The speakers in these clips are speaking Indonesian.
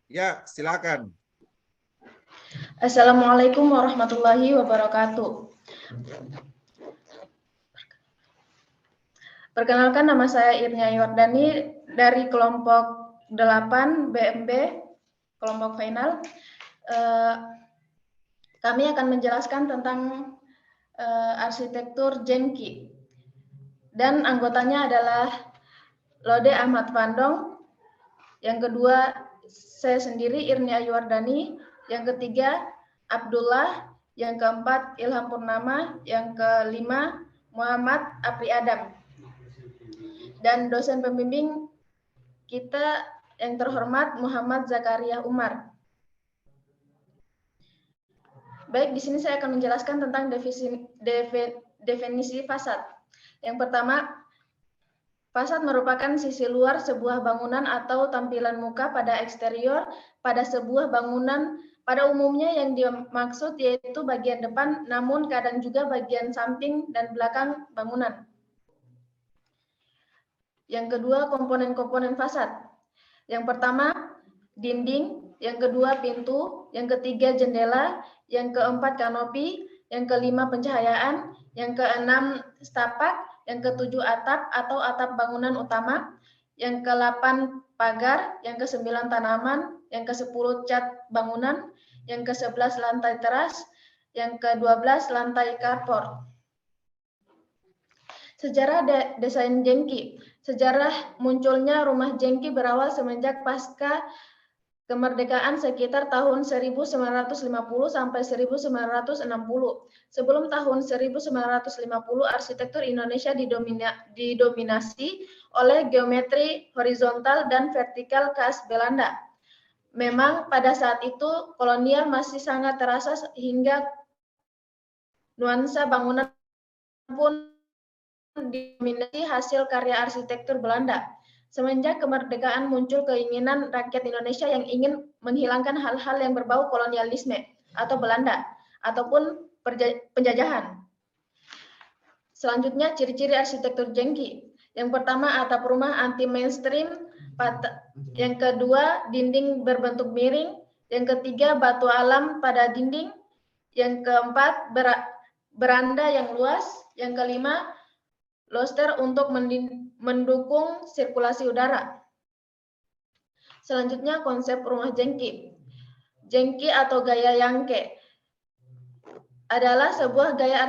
Ya, silakan. Assalamualaikum warahmatullahi wabarakatuh. Perkenalkan, nama saya Irnia Yordani dari kelompok 8 BMB, kelompok final. Kami akan menjelaskan tentang arsitektur Jengki. Dan anggotanya adalah Lode Ahmad Vandong. Yang kedua, saya sendiri Irnia Yordani. Yang ketiga, Abdullah. Yang keempat, Ilham Purnama. Yang kelima, Muhammad Apri Adam. Dan dosen pembimbing kita yang terhormat Muhammad Zakaria Umar. Baik, di sini saya akan menjelaskan tentang definisi fasad. Yang pertama, fasad merupakan sisi luar sebuah bangunan atau tampilan muka pada eksterior pada sebuah bangunan. Pada umumnya yang dimaksud yaitu bagian depan, namun kadang juga bagian samping dan belakang bangunan. Yang kedua, komponen-komponen fasad. Yang pertama, dinding. Yang kedua, pintu. Yang ketiga, jendela. Yang keempat, kanopi. Yang kelima, pencahayaan. Yang keenam, stapak. Yang ketujuh, atap atau atap bangunan utama. Yang ke-8, pagar. Yang ke-9, tanaman. Yang ke-10, cat bangunan. Yang ke-11, lantai teras. Yang ke-12, lantai carport. Sejarah desain Jengki. Sejarah munculnya rumah Jengki berawal semenjak pasca kemerdekaan sekitar tahun 1950 sampai 1960. Sebelum tahun 1950, arsitektur Indonesia didominasi oleh geometri horizontal dan vertikal khas Belanda. Memang pada saat itu kolonial masih sangat terasa hingga nuansa bangunan pun didominasi hasil karya arsitektur Belanda. Semenjak kemerdekaan muncul keinginan rakyat Indonesia yang ingin menghilangkan hal-hal yang berbau kolonialisme atau Belanda ataupun penjajahan. Selanjutnya, ciri-ciri arsitektur Jengki. Yang pertama, atap rumah anti mainstream. Yang kedua, dinding berbentuk miring. Yang ketiga, batu alam pada dinding. Yang keempat, beranda yang luas. Yang kelima, loster untuk mendukung sirkulasi udara. Selanjutnya, konsep rumah Jengki. Jengki atau gaya Yangke adalah sebuah gaya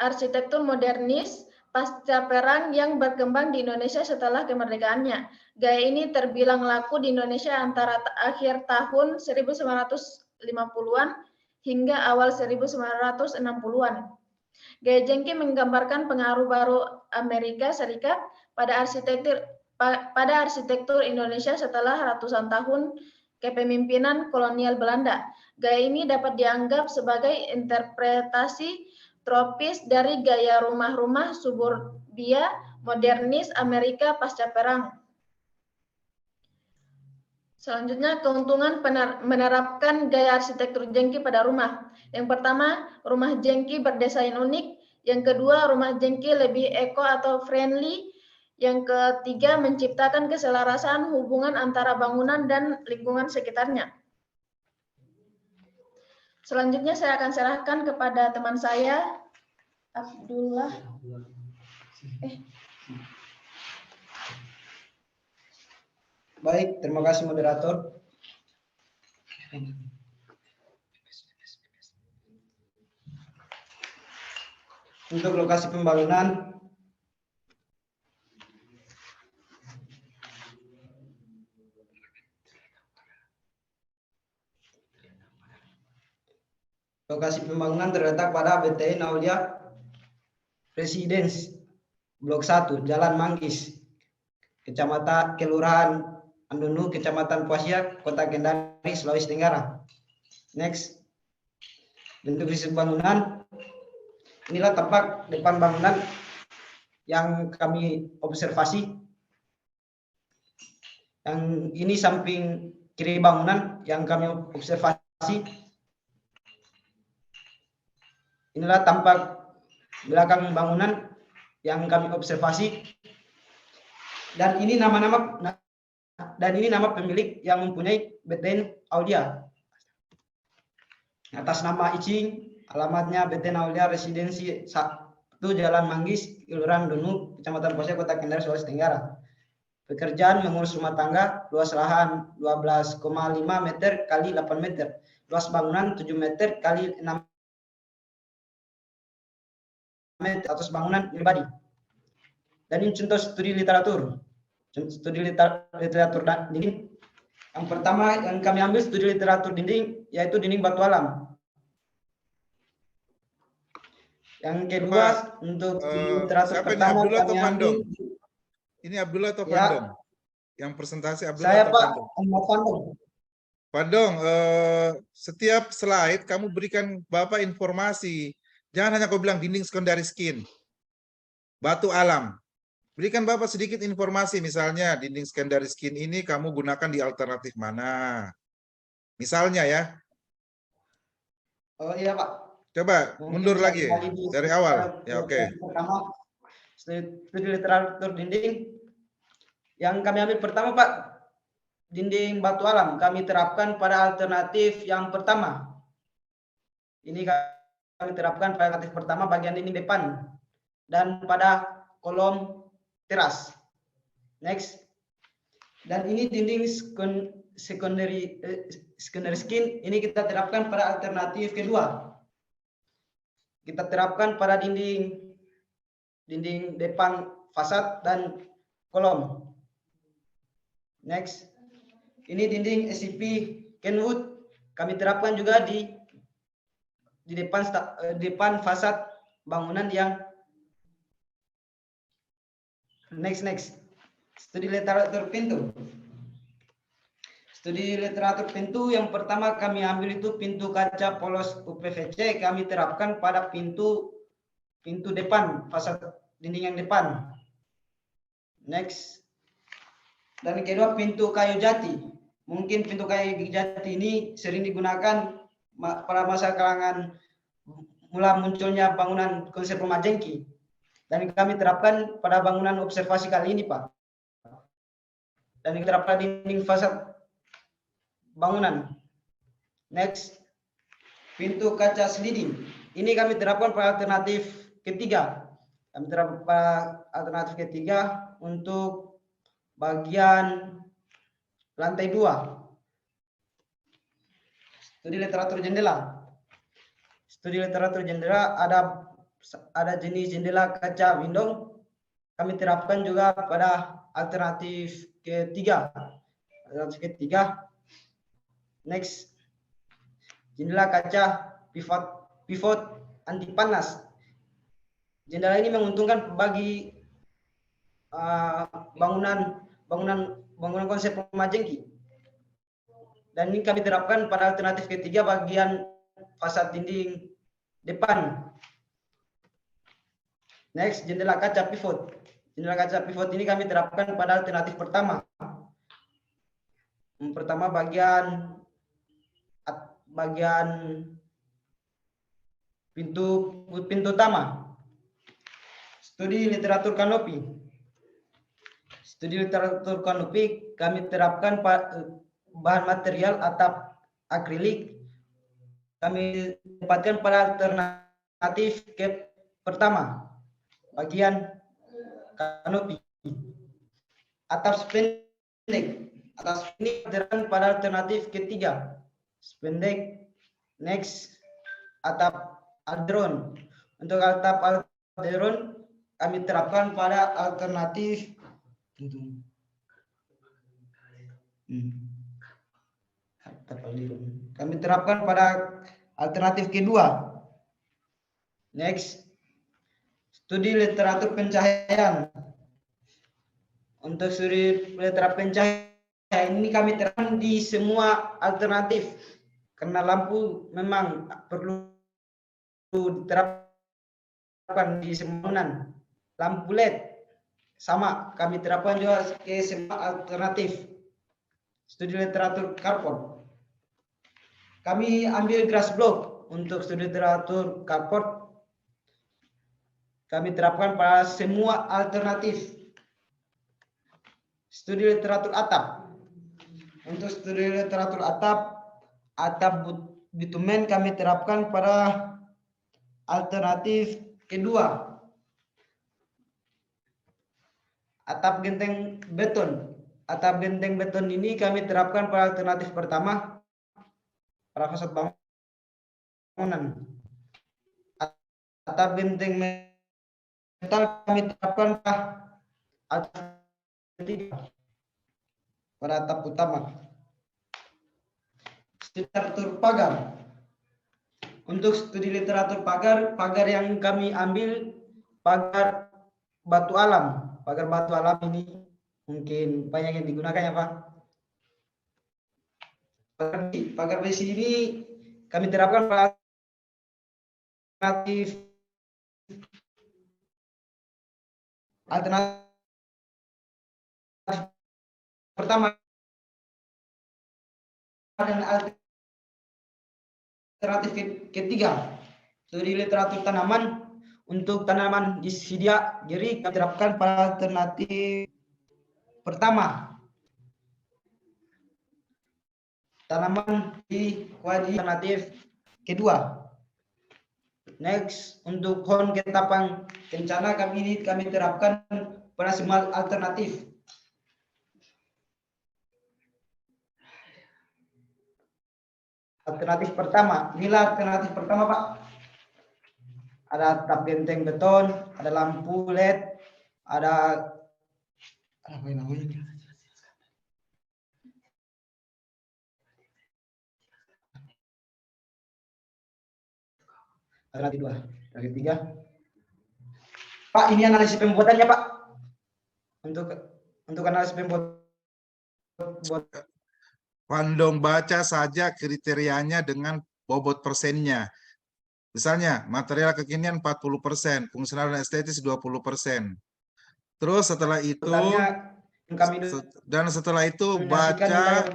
arsitektur modernis pasca perang yang berkembang di Indonesia setelah kemerdekaannya. Gaya ini terbilang laku di Indonesia antara akhir tahun 1950-an hingga awal 1960-an. Gaya Jengki menggambarkan pengaruh baru Amerika Serikat pada arsitektur Indonesia setelah ratusan tahun kepemimpinan kolonial Belanda. Gaya ini dapat dianggap sebagai interpretasi tropis dari gaya rumah-rumah suburbia modernis Amerika pasca perang. Selanjutnya, keuntungan menerapkan gaya arsitektur Jengki pada rumah. Yang pertama, rumah Jengki berdesain unik. Yang kedua, rumah Jengki lebih eco atau friendly. Yang ketiga, menciptakan keselarasan hubungan antara bangunan dan lingkungan sekitarnya. Selanjutnya saya akan serahkan kepada teman saya, Abdullah. Baik, terima kasih moderator. Untuk lokasi pembangunan, terletak pada BTN Aulia Residence Blok 1, Jalan Manggis, Kecamatan Kelurahan Andunu, Kecamatan Puasiak, Kota Kendari, Sulawesi Tenggara. Next. Bentuk fisik bangunan. Inilah tampak depan bangunan yang kami observasi. Yang ini samping kiri bangunan yang kami observasi. Inilah tampak belakang bangunan yang kami observasi. Dan ini nama-nama dan ini nama pemilik yang mempunyai BTN Aulia. Atas nama Icing, alamatnya BTN Aulia Residensi 1 Jalan Manggis, Kelurahan Dunu, Kecamatan Pose, Kota Kendari, Sulawesi Tenggara. Pekerjaan mengurus rumah tangga, luas lahan 12,5 meter kali 8 meter, luas bangunan 7 meter kali 6 meter, atas bangunan pribadi. Dan ini contoh studi literatur. Studi literatur dinding. Yang pertama yang kami ambil studi literatur dinding, yaitu dinding batu alam. Yang kedua untuk literatur siapa pertama ini, Abdullah atau kami Pandong? ambil. Ini Abdullah atau Ya. Pandong? Yang presentasi Abdullah Saya atau Pak, Pandong? Pandong. Pandong, setiap slide kamu berikan Bapak informasi. Jangan hanya kau bilang dinding secondary skin, batu alam. Berikan Bapak sedikit informasi, misalnya dinding secondary skin ini kamu gunakan di alternatif mana. Misalnya ya. Oh iya Pak. Coba Mungkin mundur lagi dari awal. Ya oke. Pertama, studi literatur dinding. Yang kami ambil pertama Pak, dinding batu alam. Kami terapkan pada alternatif yang pertama. Ini kami terapkan pada alternatif pertama bagian dinding depan dan pada kolom teras. Next. Dan ini dinding secondary skin, ini kita terapkan pada alternatif kedua. Kita terapkan pada dinding depan fasad dan kolom. Next. Ini dinding SCP Kenwood, kami terapkan juga di depan fasad bangunan yang next. Studi literatur pintu. Studi literatur pintu yang pertama kami ambil itu pintu kaca polos UPVC, kami terapkan pada pintu depan, fasad dinding yang depan. Next. Dan kedua pintu kayu jati. Mungkin pintu kayu jati ini sering digunakan pada masa kalangan mula munculnya bangunan konsep rumah jengki. Dan kami terapkan pada bangunan observasi kali ini Pak. Dan diterapkan dinding fasad bangunan. Next, pintu kaca sliding. Ini kami terapkan pada alternatif ketiga. Kami terapkan pada alternatif ketiga untuk bagian lantai 2. Studi literatur jendela. Studi literatur jendela ada jenis jendela kaca window. Kami terapkan juga pada alternatif ketiga. Next, jendela kaca pivot anti panas. Jendela ini menguntungkan bagi bangunan konsep rumah jengki. Dan ini kami terapkan pada alternatif ketiga bagian fasad dinding depan. Next, jendela kaca pivot. Jendela kaca pivot ini kami terapkan pada alternatif pertama. Pertama bagian pintu utama. Studi literatur kanopi. Studi literatur kanopi kami terapkan bahan material atap akrilik. Kami tempatkan pada alternatif pertama bagian kanopi. Atap pendek. Atas ini terapkan pada alternatif ketiga. Pendek. Next, atap aldron. Untuk atap aldron kami terapkan pada alternatif kami terapkan pada alternatif kedua. Next, studi literatur pencahayaan. Untuk studi literatur pencahayaan ini kami terapkan di semua alternatif karena lampu memang perlu diterapkan di semua bangunan. Lampu LED sama kami terapkan juga ke semua alternatif. Studi literatur carport. Kami ambil grass block untuk studi literatur carport. Kami terapkan pada semua alternatif. Studi literatur atap. untuk studi literatur atap bitumen kami terapkan pada alternatif kedua. Atap genteng beton. Atap genteng beton ini kami terapkan pada alternatif pertama pada fasad bangunan. Atap genteng metal kami terapkan pada alternatif ketiga pada atap utama. Literatur pagar. Untuk studi literatur pagar yang kami ambil pagar batu alam. Pagar batu alam ini mungkin banyak yang digunakan ya Pak. Pagar besi ini kami terapkan pada alternatif pertama dan alternatif ketiga. Studi literatur tanaman. Untuk tanaman disidia jadi kami terapkan pada alternatif pertama. Tanaman di alternatif kedua. Next, untuk pohon ketapang kencana kami terapkan pada semua alternatif. Alternatif pertama, inilah alternatif pertama Pak. Ada atap genteng beton, ada lampu LED, ada apa yang namanya? Alternatif 2, alternatif 3. Pak, ini analisis pembuatannya Pak. Untuk analisis pembuatan. Pandong baca saja kriterianya dengan bobot persennya. Misalnya, material kekinian 40%, fungsional dan estetis 20%. Terus setelah itu, setelah itu baca,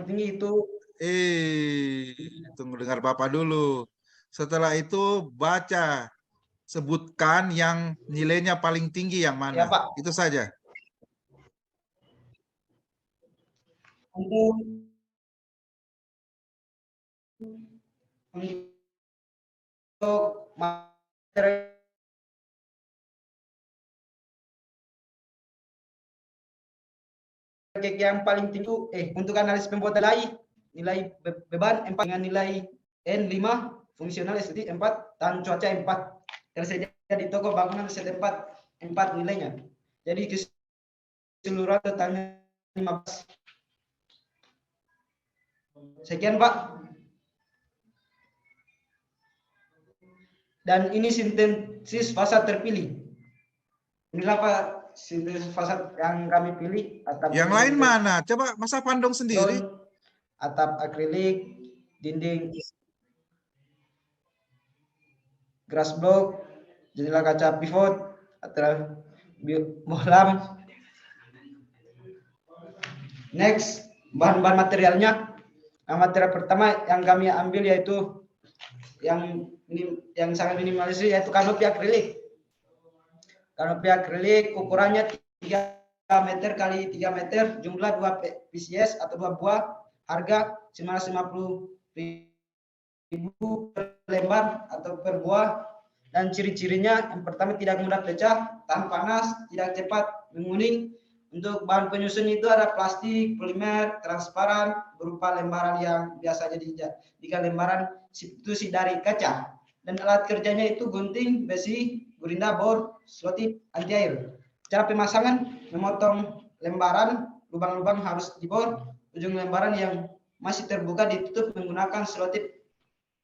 tunggu dengar Bapak dulu. Setelah itu baca, sebutkan yang nilainya paling tinggi yang mana. Ya, Pak. Itu saja. Untuk materi yang paling tinggi untuk analisis pembuatan nilai beban 4 dengan nilai N5, fungsional estetik 4 dan cuaca 4. Tersedia di toko bangunan setempat 4 nilainya. Jadi keseluruhan totalnya 15. Sekian Pak. Dan ini sintesis fasad terpilih. Inilah Pak sintesis fasad yang kami pilih. Yang lain mana? Coba masa Pandong sendiri. Atap akrilik, dinding grass block, jendela kaca pivot, atau bohlam. Next, bahan-bahan materialnya. Yang material pertama yang kami ambil yaitu yang sangat minimalis yaitu kanopi akrilik. Kanopi akrilik ukurannya 3 meter kali 3 meter, jumlah 2 PCS atau 2 buah, harga 950.000 per lembar atau per buah. Dan ciri-cirinya yang pertama tidak mudah pecah, tahan panas, tidak cepat menguning. Untuk bahan penyusun itu ada plastik, polimer, transparan, berupa lembaran yang biasa jadi 3 lembaran substitusi dari kaca. Dan alat kerjanya itu gunting, besi, gurinda, bor, selotip, anti air. Cara pemasangan, memotong lembaran, lubang-lubang harus dibor, ujung lembaran yang masih terbuka ditutup menggunakan selotip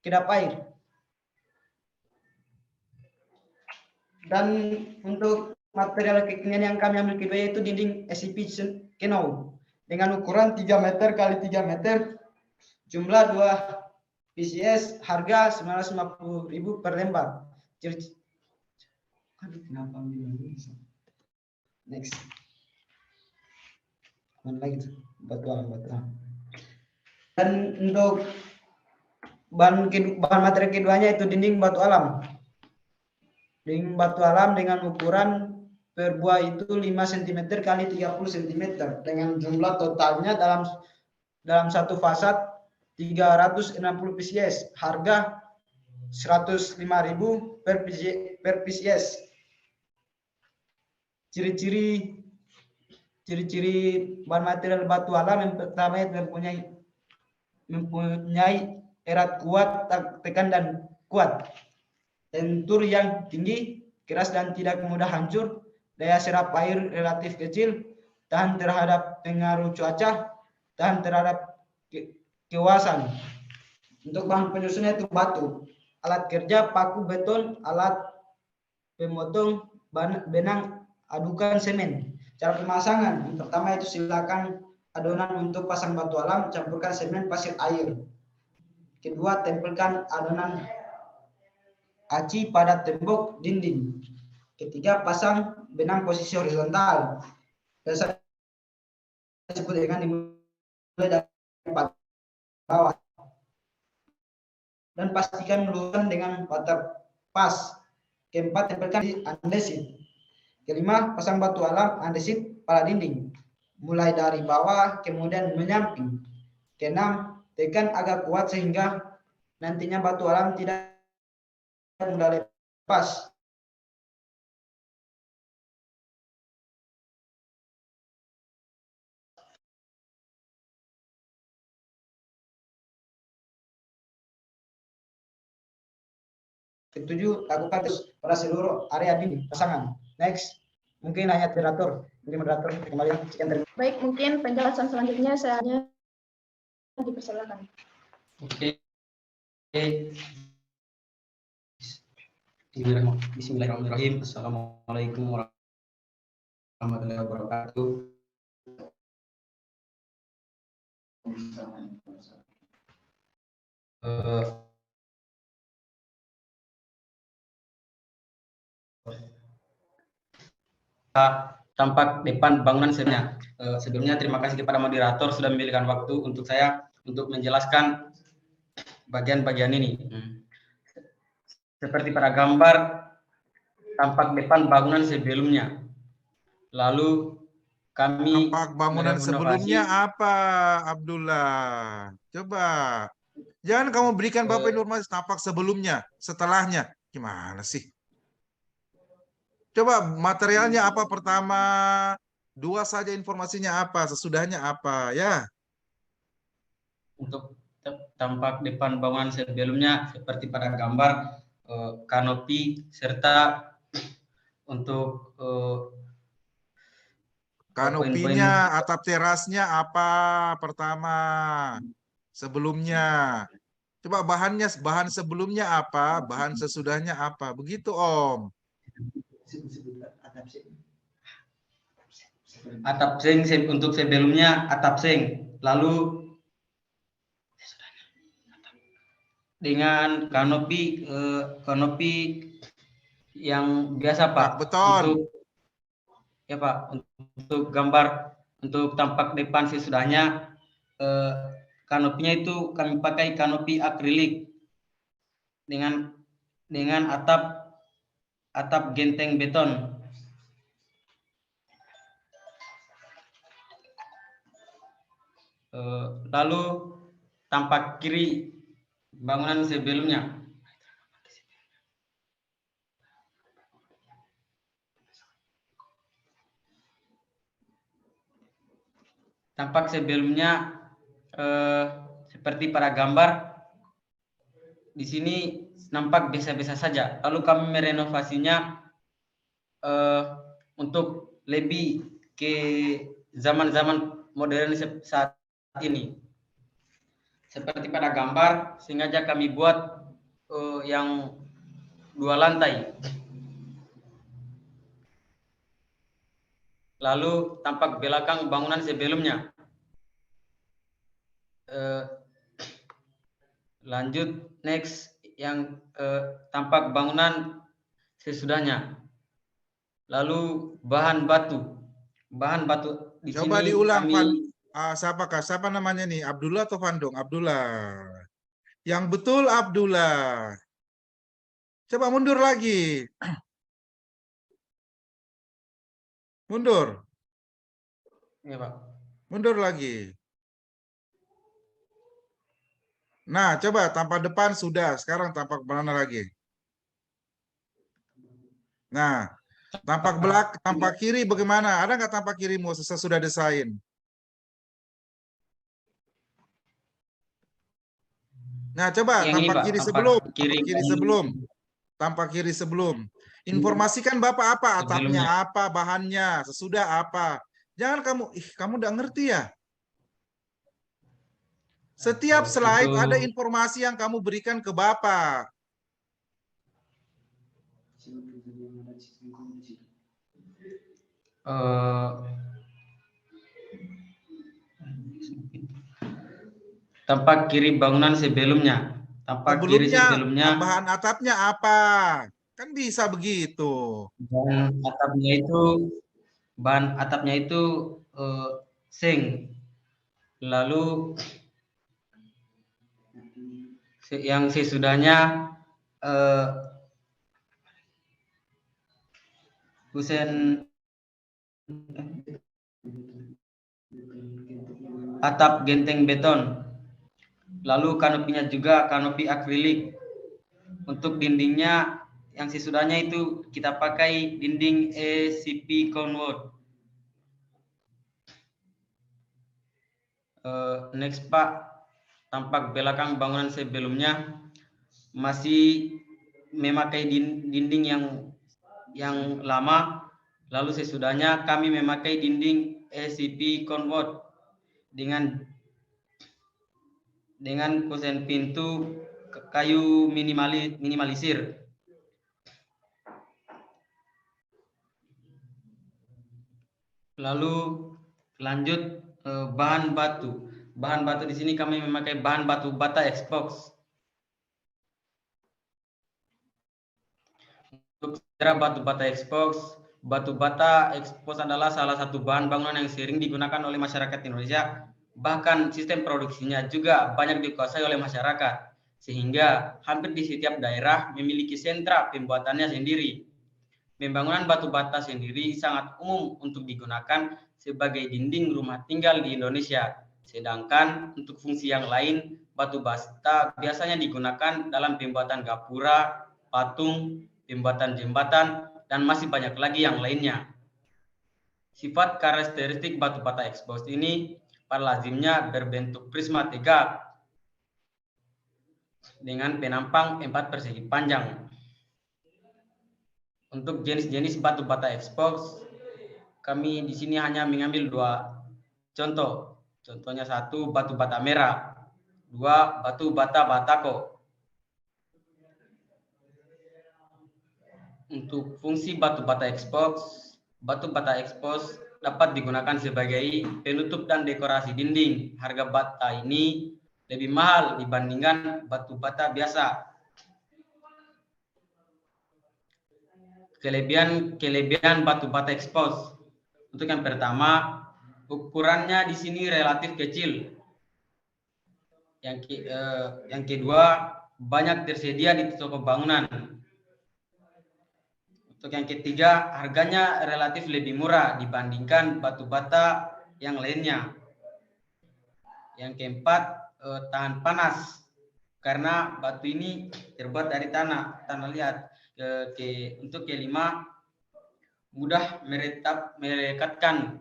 kedap air. Dan untuk material kekinian yang kami ambil kedua yaitu dinding SCP Kenau dengan ukuran 3 meter kali 3 meter, jumlah 2 PCS, harga 950.000 per lembar. Kenapa next? Mana lagi tuh? Batu alam. Dan untuk bahan materi keduanya itu dinding batu alam. Dinding batu alam dengan ukuran per buah itu 5 cm kali 30 cm dengan jumlah totalnya dalam dalam satu fasad 360 pcs, harga 105.000 per pcs. Ciri-ciri bahan material batu alam yang pertama itu mempunyai erat kuat, tekan dan kuat, tekstur yang tinggi, keras dan tidak mudah hancur, daya serap air relatif kecil, tahan terhadap pengaruh cuaca, tahan terhadap kewasan. Untuk bahan penyusunnya itu batu, alat kerja paku beton, alat pemotong benang, adukan semen. Cara pemasangan, yang pertama itu silakan adonan untuk pasang batu alam, campurkan semen, pasir, air. Kedua, tempelkan adonan aci pada tembok dinding. Ketiga, pasang benang posisi horizontal. Biasa disebut dengan dimulai dari bawah. Dan pastikan meluruskan dengan water pas. Keempat, tempelkan di andesit. Kelima, pasang batu alam andesit pada dinding, mulai dari bawah kemudian menyamping. Keenam, tekan agak kuat sehingga nantinya batu alam tidak mudah lepas. Ketujuh, lakukan terus pada seluruh area dinding pasangan. Next, mungkin hanya moderator. Kembali. Sekian terima kasih. Baik, mungkin penjelasan selanjutnya saya dipersilakan. Oke. Bismillahirrahmanirrahim. Assalamualaikum warahmatullahi wabarakatuh. Tampak depan bangunan sebelumnya. Sebelumnya terima kasih kepada moderator sudah memberikan waktu untuk saya untuk menjelaskan bagian-bagian ini. Seperti pada gambar tampak depan bangunan sebelumnya. Lalu kami Tampak bangunan sebelumnya apa, Abdullah? Coba. Jangan kamu berikan Bapak informasi tampak sebelumnya, setelahnya. Gimana sih? Coba materialnya apa pertama, dua saja informasinya apa, sesudahnya apa, ya. Untuk tampak depan bangunan sebelumnya seperti pada gambar kanopi serta untuk kanopinya, atap terasnya apa pertama, sebelumnya. Coba bahan sebelumnya apa, bahan sesudahnya apa, begitu Om. atap seng untuk sebelumnya atap seng, lalu dengan kanopi yang biasa Pak. Ya, beton. Ya Pak, untuk gambar untuk tampak depan sesudahnya kanopinya itu kami pakai kanopi akrilik dengan atap genteng beton. Lalu tampak kiri bangunan sebelumnya. Tampak sebelumnya seperti pada gambar di sini nampak biasa-biasa saja. Lalu kami merenovasinya untuk lebih ke zaman-zaman modern saat ini. Seperti pada gambar, sengaja kami buat yang 2 lantai. Lalu tampak belakang bangunan sebelumnya. Lanjut next yang tampak bangunan sesudahnya. Lalu bahan batu di Coba sini diulang, kami siapa namanya nih, Abdullah atau Fandong? Abdullah. Yang betul Abdullah. Coba mundur lagi. Mundur. ya Pak. Mundur lagi. Nah, coba tampak depan sudah, sekarang tampak mana lagi? Nah, tampak kiri bagaimana? Ada nggak tampak kirimu sesudah desain? Nah, coba Yang ini tampak Pak, kiri apa sebelum, kiri tampak kiri sebelum. Informasikan Bapak apa atapnya, sebelumnya. apa bahannya, sesudah apa. Jangan kamu nggak ngerti ya? Setiap slide ada Untuk informasi yang kamu berikan ke Bapak. tampak kiri bangunan sebelumnya. Tampak kiri Sebelumnya sebelumnya bahan atapnya apa? Kan bisa begitu. bahan atapnya itu seng. Lalu yang sesudahnya kusen atap genteng beton. Lalu kanopinya juga kanopi akrilik. Untuk dindingnya yang sesudahnya itu kita pakai dinding ACP Conwood. Next Pak, tampak belakang bangunan sebelumnya masih memakai dinding yang lama. Lalu sesudahnya kami memakai dinding ACP Conwood dengan kusen pintu kayu minimalisir. Lalu lanjut bahan batu. Bahan batu di sini kami memakai bahan batu bata Xbox. Untuk sejarah batu bata Xbox adalah salah satu bahan bangunan yang sering digunakan oleh masyarakat Indonesia. Bahkan sistem produksinya juga banyak dikuasai oleh masyarakat, sehingga hampir di setiap daerah memiliki sentra pembuatannya sendiri. Pembangunan batu bata sendiri sangat umum untuk digunakan sebagai dinding rumah tinggal di Indonesia. Sedangkan untuk fungsi yang lain, batu bata biasanya digunakan dalam pembuatan gapura, patung, pembuatan jembatan, dan masih banyak lagi yang lainnya. Sifat karakteristik batu bata exposed ini pada lazimnya berbentuk prisma tegak dengan penampang 4 persegi panjang. Untuk jenis-jenis batu bata exposed, kami di sini hanya mengambil 2 contoh. Contohnya 1 batu bata merah, 2 batu bata batako. Untuk fungsi batu bata exposed dapat digunakan sebagai penutup dan dekorasi dinding. Harga bata ini lebih mahal dibandingkan batu bata biasa. Kelebihan batu bata exposed. Untuk yang pertama, ukurannya di sini relatif kecil. Yang kedua, banyak tersedia di toko bangunan. Untuk yang ketiga, harganya relatif lebih murah dibandingkan batu bata yang lainnya. Yang keempat, tahan panas karena batu ini terbuat dari tanah liat. Untuk kelima, mudah merekatkan.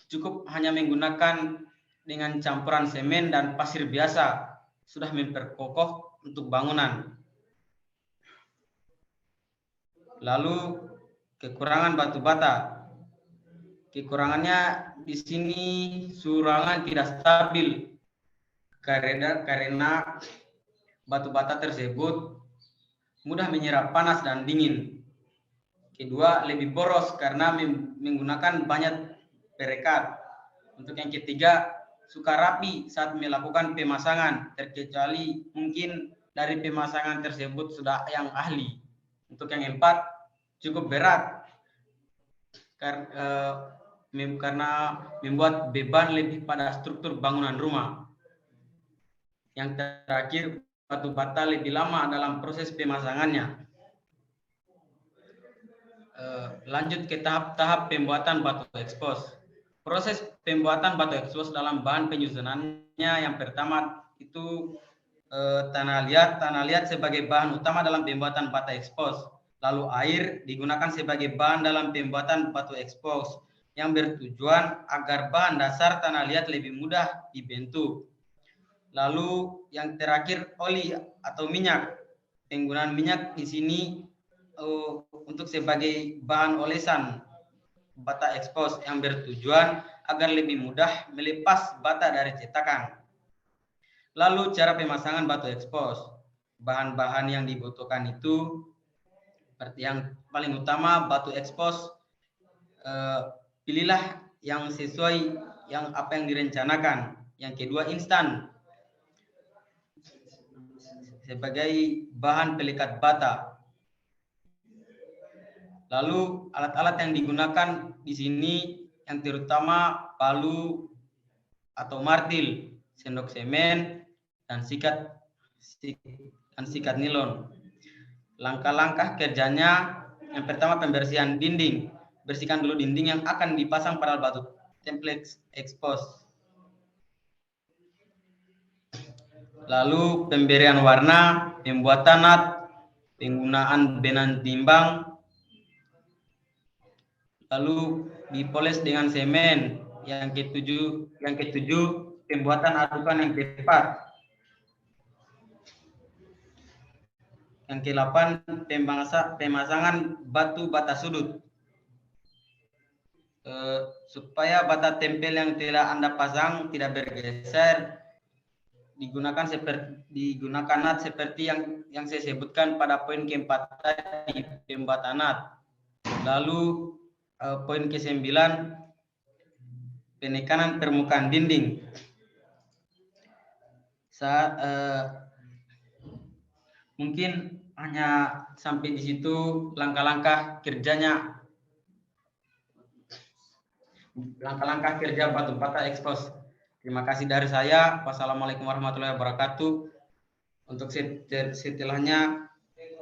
Cukup hanya menggunakan dengan campuran semen dan pasir biasa sudah memperkokoh untuk bangunan. Lalu kekurangan batu bata. Kekurangannya di sini surangan tidak stabil karena batu bata tersebut mudah menyerap panas dan dingin. Kedua, lebih boros karena menggunakan banyak perekat. Untuk yang ketiga, suka rapi saat melakukan pemasangan, terkecuali mungkin dari pemasangan tersebut sudah yang ahli. Untuk yang keempat, cukup berat karena membuat beban lebih pada struktur bangunan rumah. Yang terakhir, batu bata lebih lama dalam proses pemasangannya. Lanjut ke tahap pembuatan batu expose. Proses pembuatan batu expose dalam bahan penyusunannya yang pertama itu tanah liat sebagai bahan utama dalam pembuatan bata ekspos. Lalu air digunakan sebagai bahan dalam pembuatan batu ekspos yang bertujuan agar bahan dasar tanah liat lebih mudah dibentuk. Lalu yang terakhir oli atau minyak. Penggunaan minyak di sini untuk sebagai bahan olesan bata ekspos yang bertujuan agar lebih mudah melepas bata dari cetakan. Lalu cara pemasangan batu ekspos. Bahan-bahan yang dibutuhkan itu seperti yang paling utama batu ekspos, pilihlah yang sesuai yang apa yang direncanakan. Yang kedua instan sebagai bahan pelekat bata. Lalu alat-alat yang digunakan di sini yang terutama palu atau martil, sendok semen, dan sikat nilon. Langkah-langkah kerjanya, yang pertama pembersihan dinding. Bersihkan dulu dinding yang akan dipasang pada batu template ekspos. Lalu pemberian warna, pembuatan nat, penggunaan benang timbang, lalu dipoles dengan semen. Yang ketujuh pembuatan adukan yang tepat. Yang ke-8 pemasangan batu bata sudut. Supaya bata tempel yang telah Anda pasang tidak bergeser, digunakan nat seperti yang saya sebutkan pada poin keempat tadi, pembuatan nat. Lalu poin ke-9 penekanan permukaan dinding. Mungkin hanya sampai di situ langkah-langkah kerjanya. Langkah-langkah kerja batu bata ekspos. Terima kasih dari saya. Wassalamualaikum warahmatullahi wabarakatuh. Untuk setelahnya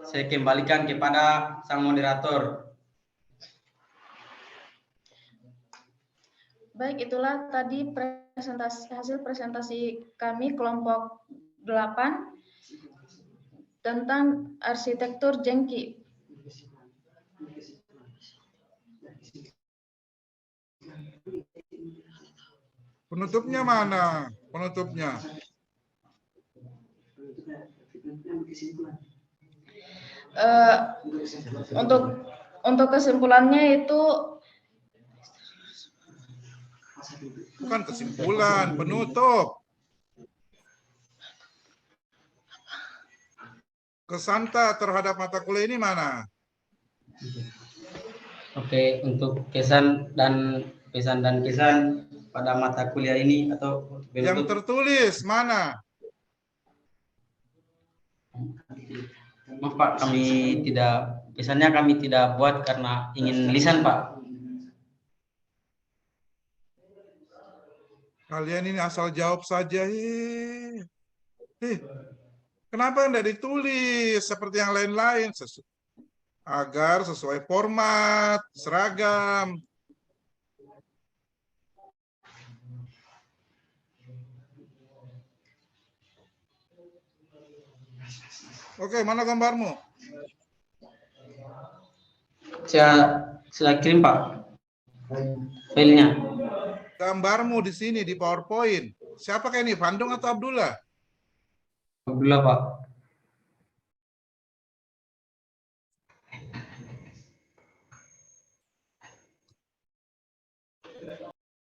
saya kembalikan kepada sang moderator. Baik, itulah tadi hasil presentasi kami kelompok 8 tentang arsitektur jengki. Penutupnya mana? Penutupnya. Untuk kesimpulannya itu Bukan kesimpulan, penutup. Kesanta terhadap mata kuliah ini mana? Oke, untuk pesan dan kesan pada mata kuliah ini atau Yang tertulis mana? Maaf Pak, pesannya kami tidak buat karena ingin lisan Pak. Kalian ini asal jawab saja. Kenapa tidak ditulis seperti yang lain-lain? Agar sesuai format, seragam. Oke, mana gambarmu? Saya kirim Pak filenya. Gambarmu di sini di PowerPoint. Siapakah ini? Bandung atau Abdullah? Abdullah Pak.